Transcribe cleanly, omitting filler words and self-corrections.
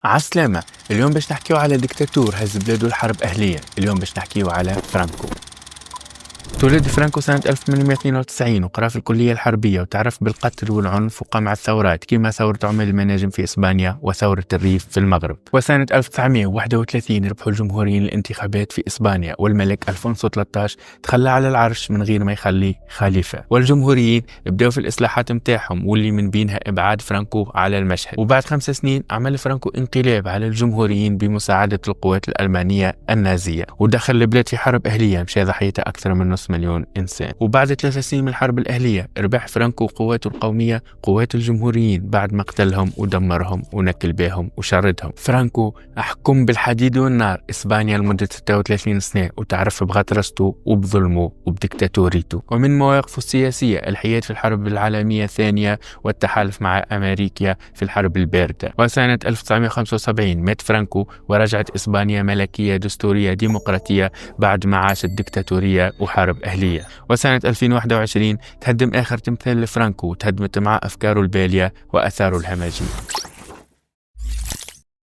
عالسلامة. اليوم باش نحكيو على ديكتاتور هز بلاده الحرب أهلية. اليوم باش نحكيو على فرانكو. تولد فرانكو سنة 1892 وقرأ في الكلية الحربية وتعرف بالقتل والعنف وقمع الثورات كما ثورة عمال المناجم في إسبانيا وثورة الريف في المغرب. وسنة 1931 ربحوا الجمهوريين الانتخابات في إسبانيا والملك ألفونسو 13 تخلى على العرش من غير ما يخلي خليفة، والجمهوريين بدأوا في الإصلاحات متاعهم واللي من بينها إبعاد فرانكو على المشهد. وبعد 5 سنين عمل فرانكو انقلاب على الجمهوريين بمساعدة القوات الألمانية النازية ودخل البلاد في حرب أهلية مشى ضحيتها أكثر من نص مليون إنسان. وبعد 3 سنين من الحرب الأهلية ربح فرانكو قواته القومية قوات الجمهوريين بعد ما قتلهم ودمرهم ونكل بهم وشردهم. فرانكو أحكم بالحديد والنار إسبانيا لمدة 36 سنة وتعرف بغطرسته وبظلمه وبديكتاتوريته. ومن مواقفه السياسية الحياد في الحرب العالمية الثانية والتحالف مع أمريكا في الحرب الباردة. وسنة 1975 مات فرانكو ورجعت إسبانيا ملكية دستورية ديمقراطية بعد ما عاشت ديكتاتورية وحرب أهلية. وسنة 2021 تهدم آخر تمثال لفرانكو وتهدمت معه أفكاره البالية وأثاره الهمجية.